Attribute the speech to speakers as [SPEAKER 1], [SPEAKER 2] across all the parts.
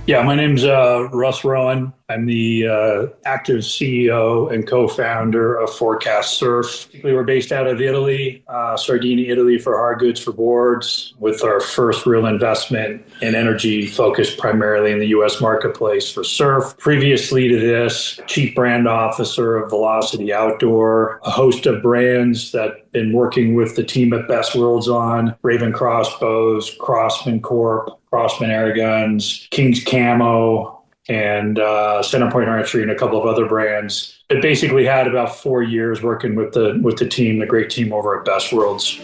[SPEAKER 1] Yeah, my name's Russ Rowan. I'm the active CEO and co-founder of Forecast Surf. We were based out of Italy, Sardinia, Italy, for hard goods for boards, with our first real investment in energy focused primarily in the U.S. marketplace for surf. Previously to this, Chief Brand Officer of Velocity Outdoor, a host of brands that been working with the team at Best Worlds on Raven Crossbows, Crossman Corp, Crossman Air Guns, King's Camo, and Centerpoint Archery, and a couple of other brands. It basically had about 4 years working with the team, the great team over at Best Worlds.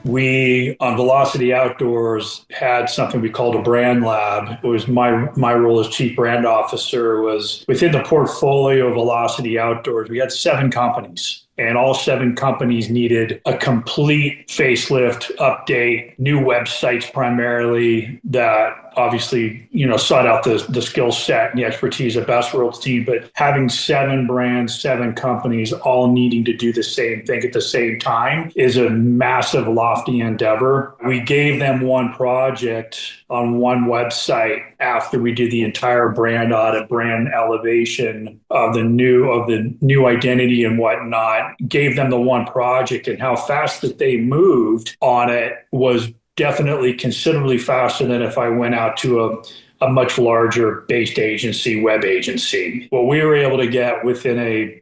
[SPEAKER 1] We on Velocity Outdoors had something we called a brand lab. It was my role as chief brand officer was within the portfolio of Velocity Outdoors. We had 7 companies. And all 7 companies needed a complete facelift, update, new websites primarily that obviously, sought out the skill set and the expertise of Best World's team. But having 7 brands, 7 companies, all needing to do the same thing at the same time is a massive, lofty endeavor. We gave them one project on one website after we did the entire brand audit, brand elevation of the new identity and whatnot. Gave them the one project, and how fast that they moved on it was definitely considerably faster than if I went out to a much larger based agency, web agency. What we were able to get within a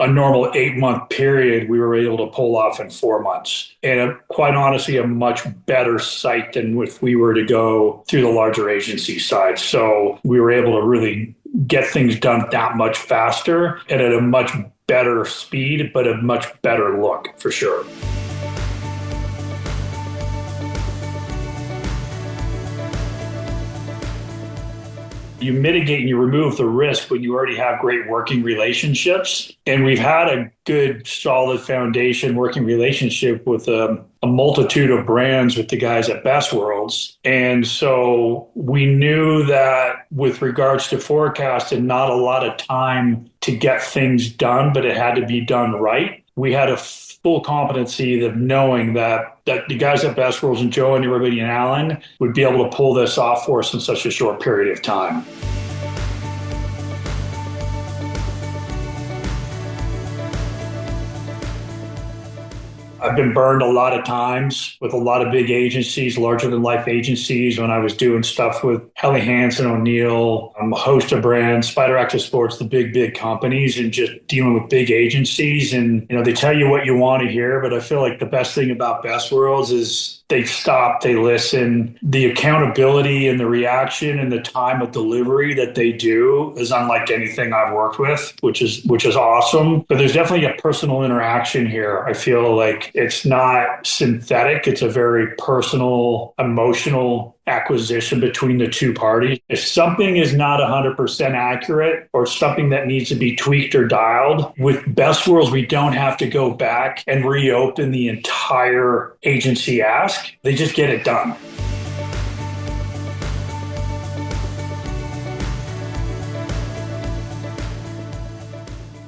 [SPEAKER 1] normal 8-month period, we were able to pull off in 4 months. And quite honestly, a much better site than if we were to go through the larger agency side. So we were able to really get things done that much faster and at a much better speed, but a much better look for sure. You mitigate and you remove the risk when you already have great working relationships. And we've had a good, solid foundation working relationship with a multitude of brands with the guys at Best Worlds. And so we knew that with regards to forecasting, not a lot of time to get things done, but it had to be done right. We had a full competency of knowing that the guys at Best Worlds and Joe and everybody and Alan would be able to pull this off for us in such a short period of time. I've been burned a lot of times with a lot of big agencies, larger than life agencies, when I was doing stuff with Helly Hansen, O'Neill, a host of brands, Spider Active Sports, the big companies, and just dealing with big agencies. And, they tell you what you want to hear, but I feel like the best thing about Best Worlds is they stop, they listen. The accountability and the reaction and the time of delivery that they do is unlike anything I've worked with, which is awesome. But there's definitely a personal interaction here. I feel like it's not synthetic. It's a very personal, emotional acquisition between the two parties. If something is not 100% accurate or something that needs to be tweaked or dialed, with Best Worlds, we don't have to go back and reopen the entire agency ask. They just get it done.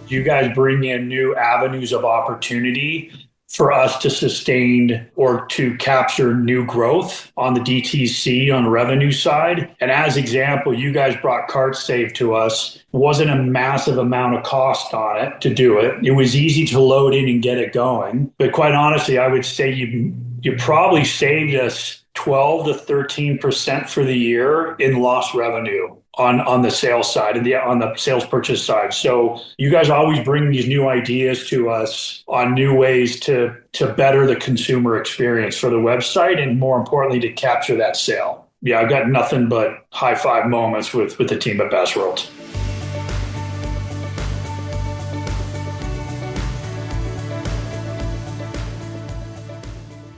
[SPEAKER 1] You guys bring in new avenues of opportunity for us to sustain or to capture new growth on the DTC on the revenue side. And as example, you guys brought CartSave to us. It wasn't a massive amount of cost on it to do it. It was easy to load in and get it going. But quite honestly, I would say you probably saved us 12 to 13% for the year in lost revenue on the sales side and on the sales purchase side. So you guys always bring these new ideas to us on new ways to better the consumer experience for the website and more importantly, to capture that sale. Yeah, I've got nothing but high five moments with the team at Best Worlds.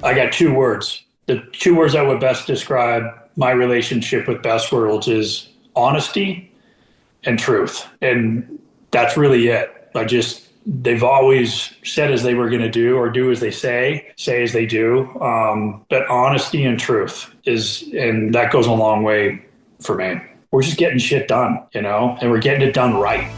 [SPEAKER 1] I got 2 words. The 2 words that would best describe my relationship with Best Worlds is honesty and truth. And that's really it. They've always said as they were going to do or do as they say as they do. But honesty and truth and that goes a long way for me. We're just getting shit done, and we're getting it done right.